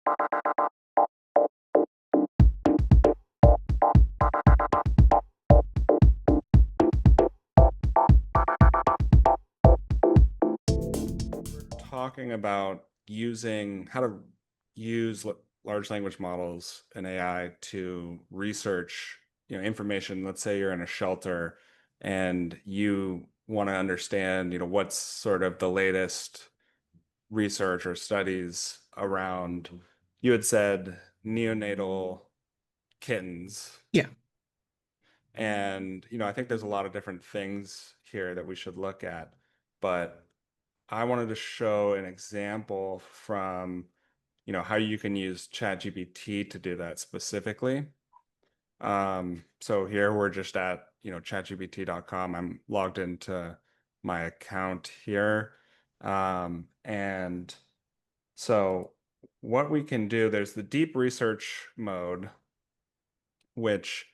Talking about using how to use large language models and AI to research, information. Let's say you're in a shelter and you want to understand, what's sort of the latest research or studies around, you had said neonatal kittens. Yeah. And, I think there's a lot of different things here that we should look at, but I wanted to show an example from, how you can use ChatGPT to do that specifically. So here we're just at, chatgpt.com. I'm logged into my account here. And so what we can do, there's the deep research mode, which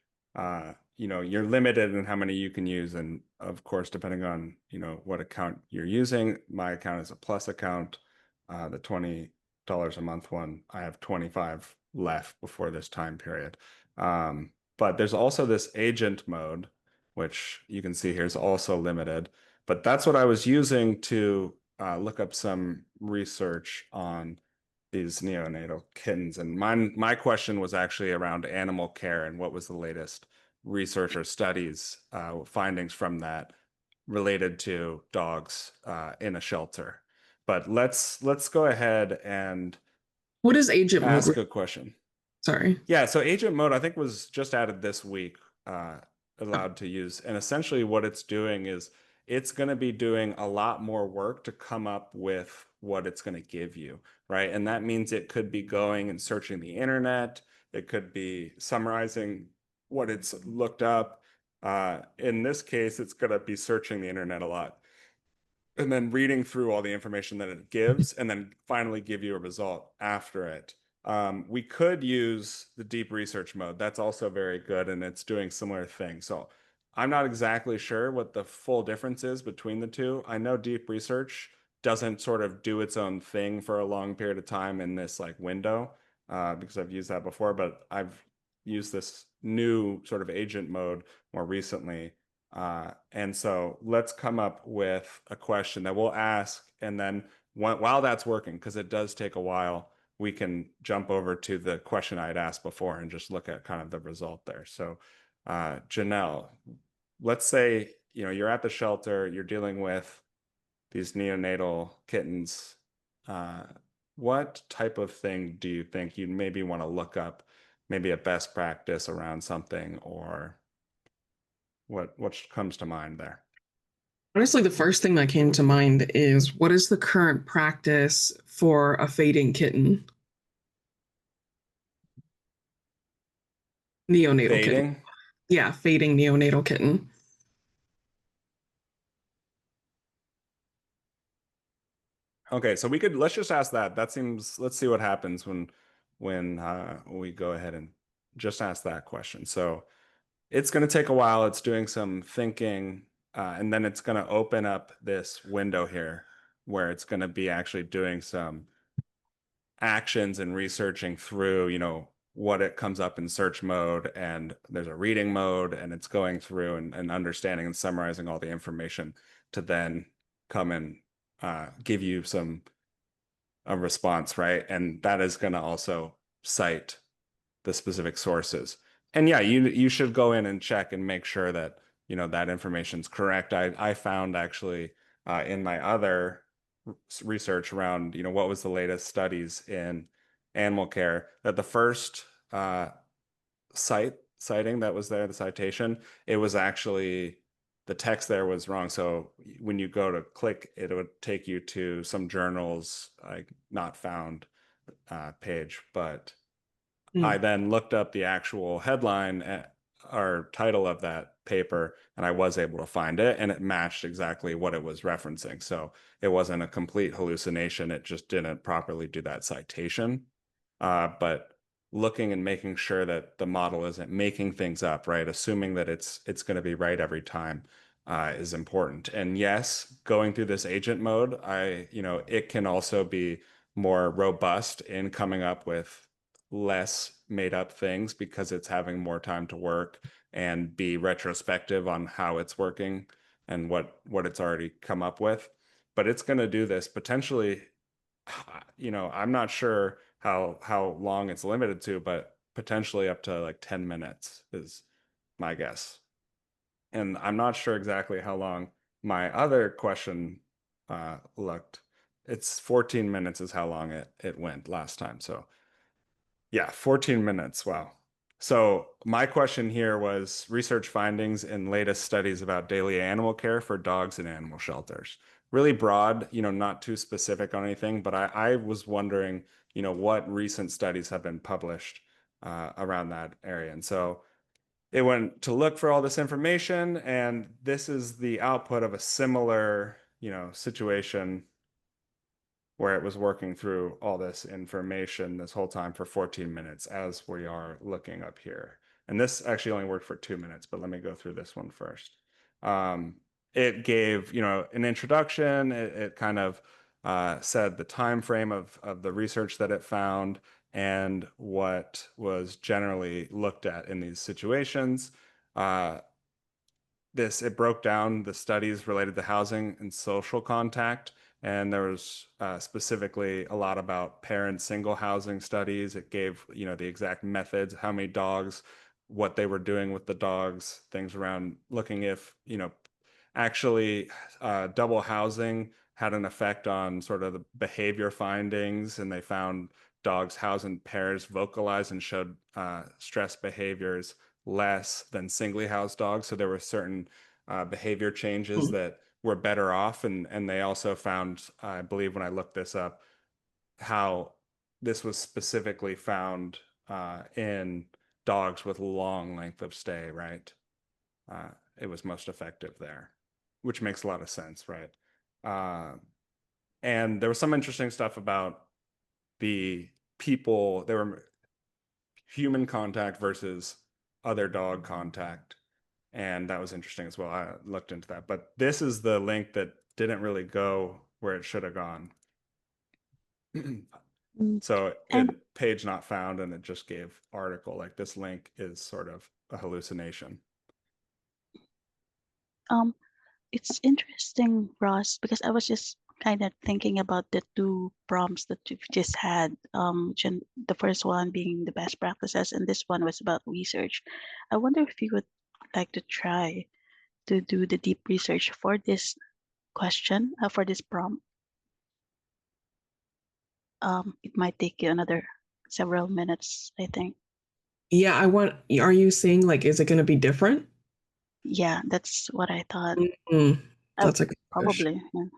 you're limited in how many you can use, and of course depending on what account you're using. My account is a plus account, the $20 a month one. I have 25 left before this time period, but there's also this agent mode, which you can see here is also limited, but that's what I was using to look up some research on these neonatal kittens. And my question was actually around animal care and what was the latest research or studies, findings from that related to dogs in a shelter. But let's go ahead and What is agent mode? ask a question. Sorry. Yeah, so agent mode I think was just added this week, allowed to use. And essentially what it's doing is it's going to be doing a lot more work to come up with what it's going to give you, right? And that means it could be going and searching the internet. It could be summarizing what it's looked up. In this case, it's going to be searching the internet a lot and then reading through all the information that it gives and then finally give you a result after it. We could use the deep research mode. That's also very good, and it's doing similar things. So I'm not exactly sure what the full difference is between the two. I know deep research doesn't sort of do its own thing for a long period of time in this like window, because I've used that before, but I've used this new sort of agent mode more recently. And so let's come up with a question that we'll ask, and then while that's working, because it does take a while, we can jump over to the question I had asked before and just look at kind of the result there. So Janelle, let's say you're at the shelter, you're dealing with these neonatal kittens. What type of thing do you think you'd maybe want to look up, maybe a best practice around something, or what comes to mind there? Honestly, the first thing that came to mind is what is the current practice for a fading kitten? Neonatal kitten. Fading? Yeah, fading neonatal kitten. Okay, so let's just ask that. Let's see what happens when we go ahead and just ask that question. So it's going to take a while. It's doing some thinking, and then it's going to open up this window here where it's going to be actually doing some actions and researching through, what it comes up in search mode, and there's a reading mode, and it's going through and understanding and summarizing all the information to then come and give you a response, right? And that is going to also cite the specific sources. And yeah, you should go in and check and make sure that that information's correct. I found actually in my other research around what was the latest studies in animal care, that the first citing that was there, the citation, it was actually the text there was wrong. So when you go to click, it would take you to some journals like not found page. But I then looked up the actual headline or title of that paper, and I was able to find it, and it matched exactly what it was referencing. So it wasn't a complete hallucination. It just didn't properly do that citation. But looking and making sure that the model isn't making things up, right? Assuming that it's going to be right every time is important. And yes, going through this agent mode, it can also be more robust in coming up with less made up things because it's having more time to work and be retrospective on how it's working and what it's already come up with. But it's going to do this potentially, I'm not sure how long it's limited to, but potentially up to like 10 minutes is my guess. And I'm not sure exactly how long my other question looked. It's 14 minutes is how long it went last time. So yeah, 14 minutes. Wow. So my question here was research findings and latest studies about daily animal care for dogs in animal shelters. Really broad, not too specific on anything, but I was wondering, what recent studies have been published around that area. And so it went to look for all this information, and this is the output of a similar, situation where it was working through all this information this whole time for 14 minutes as we are looking up here. And this actually only worked for 2 minutes, but let me go through this one first. It gave, an introduction. It kind of said the time frame of the research that it found and what was generally looked at in these situations. Uh, it broke down the studies related to housing and social contact, and there was specifically a lot about pair and single housing studies. It gave the exact methods, how many dogs, what they were doing with the dogs, things around looking if actually double housing had an effect on sort of the behavior findings, and they found dogs housed in pairs vocalized and showed stress behaviors less than singly housed dogs. So there were certain behavior changes Hmm. that were better off, and they also found, I believe, when I looked this up, how this was specifically found in dogs with long length of stay, right? It was most effective there, which makes a lot of sense, right? Uh, and there was some interesting stuff about the people, there were human contact versus other dog contact. And that was interesting as well. I looked into that. But this is the link that didn't really go where it should have gone. Mm. So And it page not found and it just gave article. Like this link is sort of a hallucination. um, it's interesting, Ross, because I was just kind of thinking about the two prompts that you've just had. The first one being the best practices, and this one was about research. I wonder if you would like to try to do the deep research for this question, for this prompt. It might take you another several minutes, I think. Yeah, are you saying like, is it going to be different? Yeah, that's what I thought. Mm, Uh, that's a good question. Probably. Yeah.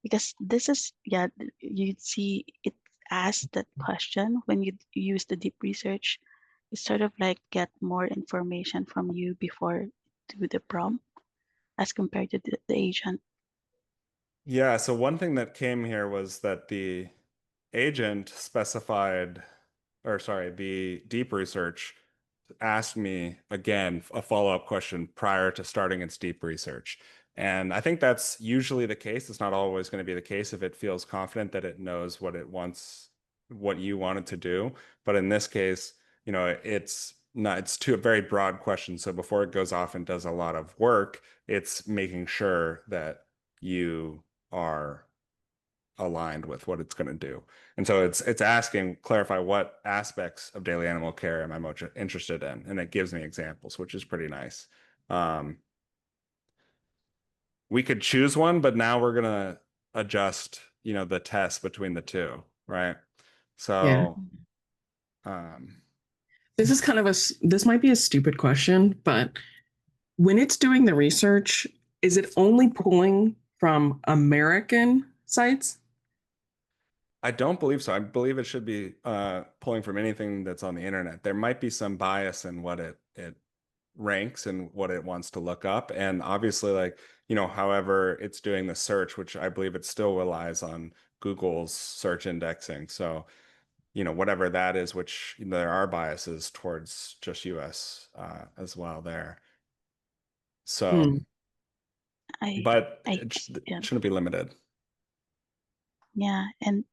Because this is, yeah, you'd see it ask that question when you use the deep research. It's sort of like get more information from you before do the prompt as compared to the agent. Yeah, so one thing that came here was that the agent specified, or sorry, the deep research asked me again a follow-up question prior to starting its deep research. And I think that's usually the case. It's not always going to be the case if it feels confident that it knows what it wants, what you want it to do. But in this case, it's not, it's too a very broad question. So before it goes off and does a lot of work, it's making sure that you are aligned with what it's going to do. And so it's asking, clarify what aspects of daily animal care am I most interested in? And it gives me examples, which is pretty nice. Um, we could choose one, but now we're going to adjust, the test between the two, right? Yeah. So, um, This is this might be a stupid question, but when it's doing the research, is it only pulling from American sites? I don't believe so. I believe it should be pulling from anything that's on the internet. There might be some bias in what it ranks and what it wants to look up. And obviously, like, however it's doing the search, which I believe it still relies on Google's search indexing. So, whatever that is, which there are biases towards just US as well there. So, Hmm. I, but I, it yeah, shouldn't be limited. yeah, and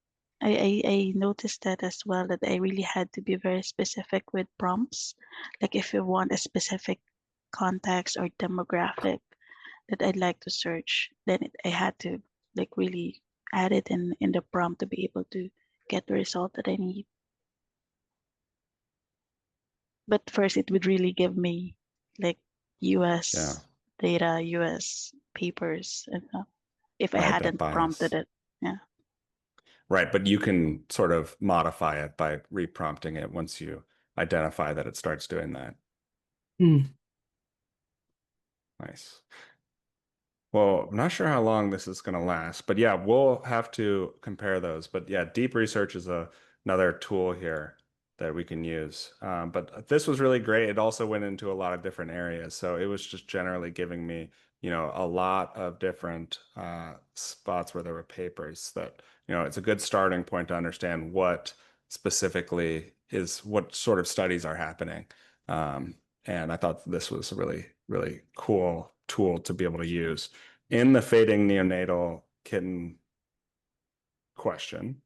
I noticed that as well, that I really had to be very specific with prompts. Like if you want a specific context or demographic that I'd like to search, then I had to like really add it in the prompt to be able to get the result that I need. But first, it would really give me like Yeah. US data, US papers, and if I Right. That hadn't prompted bias. it. Yeah. Right. But you can sort of modify it by reprompting it once you identify that it starts doing that. Hmm. Nice. Well, I'm not sure how long this is going to last, but yeah, we'll have to compare those. But yeah, deep research is another tool here that we can use. But this was really great. It also went into a lot of different areas. So it was just generally giving me, a lot of different spots where there were papers that, it's a good starting point to understand what specifically what sort of studies are happening. And I thought this was a really, really cool tool to be able to use in the fading neonatal kitten question.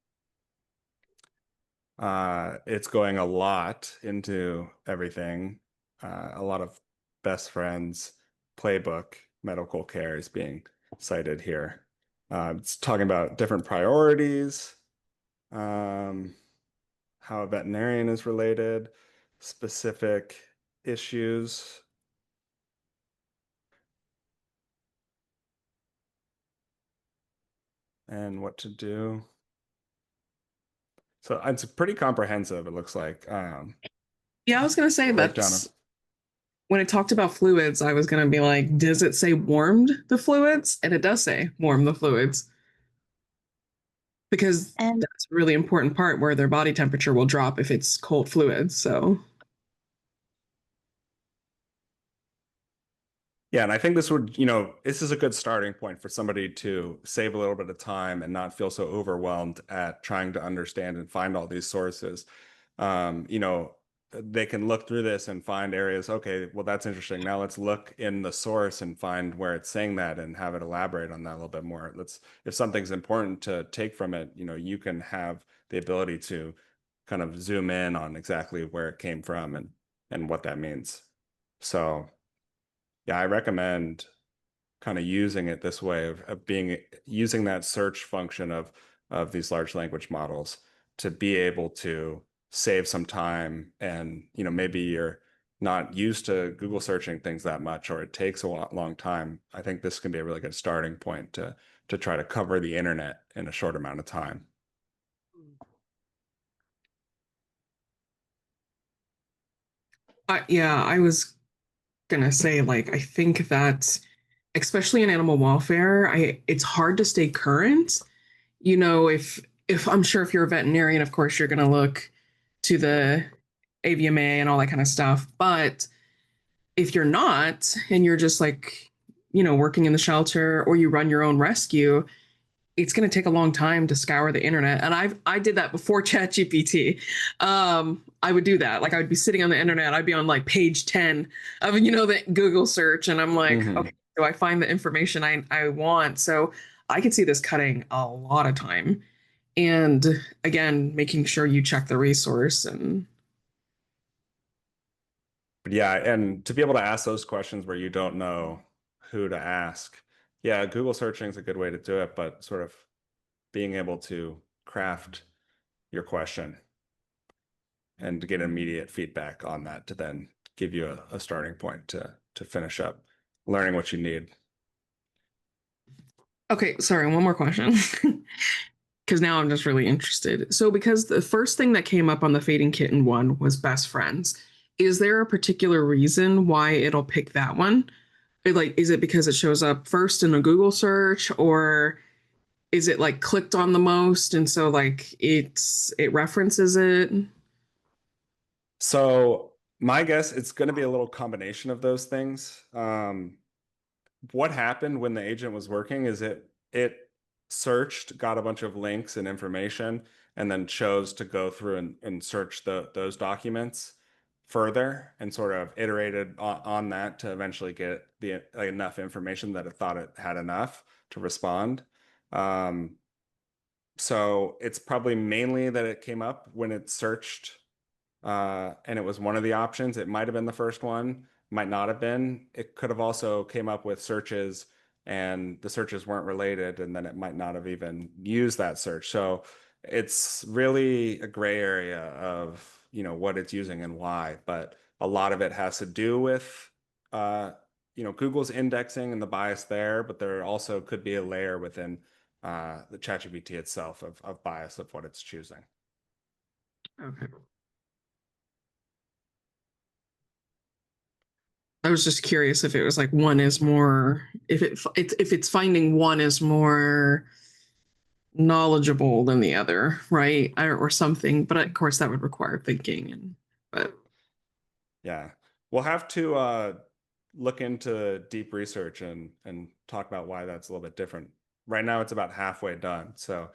It's going a lot into everything. A lot of best friends playbook medical care is being cited here. It's talking about different priorities, how a veterinarian is related, specific issues. And what to do. So it's pretty comprehensive, it looks like. Yeah, I was gonna say Breakdown of. that's when it talked about fluids, I was gonna be like, does it say warmed the fluids? And it does say warm the fluids. Because And that's a really important part where their body temperature will drop if it's cold fluids. So Yeah, and I think this is a good starting point for somebody to save a little bit of time and not feel so overwhelmed at trying to understand and find all these sources. Um, you know, they can look through this and find areas, okay, well, that's interesting. Now let's look in the source and find where it's saying that and have it elaborate on that a little bit more. If something's important to take from it, you can have the ability to kind of zoom in on exactly where it came from and what that means. So yeah, I recommend kind of using it this way of using that search function of these large language models to be able to save some time. And maybe you're not used to Google searching things that much, or it takes a long time. I think this can be a really good starting point to try to cover the internet in a short amount of time. yeah, I was gonna say like I think that especially in animal welfare, I it's hard to stay current. If I'm sure if you're a veterinarian, of course you're gonna look to the AVMA and all that kind of stuff. But if you're not and you're just like, working in the shelter or you run your own rescue, it's going to take a long time to scour the internet. And I did that before ChatGPT. I would do that. Like I would be sitting on the internet. I'd be on like page 10 of, the Google search. And I'm like, Hmm. okay, do I find the information I want? So I could see this cutting a lot of time. And again, making sure you check the resource and But yeah, and to be able to ask those questions where you don't know who to ask. Yeah, Google searching is a good way to do it, but sort of being able to craft your question and to get immediate feedback on that to then give you a starting point to finish up learning what you need. okay, sorry, one more question. Because now I'm just really interested. So, because the first thing that came up on the Fading Kitten one was best friends, is there a particular reason why it'll pick that one? Like, is it because it shows up first in a Google search, or is it like clicked on the most, and so like it references it? So my guess, it's going to be a little combination of those things. What happened when the agent was working is it searched, got a bunch of links and information, and then chose to go through and search those documents further and sort of iterated on that to eventually get enough information that it thought it had enough to respond. Um, So it's probably mainly that it came up when it searched, and it was one of the options. It might have been the first one, might not have been. It could have also came up with searches and the searches weren't related, and then it might not have even used that search. So it's really a gray area of, what it's using and why. But a lot of it has to do with, Google's indexing and the bias there, but there also could be a layer within the ChatGPT itself of bias of what it's choosing. Okay. I was just curious if it was like one is more, if it's finding one is more knowledgeable than the other, right? Or something. But of course, that would require thinking. But Yeah, we'll have to look into deep research and talk about why that's a little bit different. Right now, it's about halfway done, so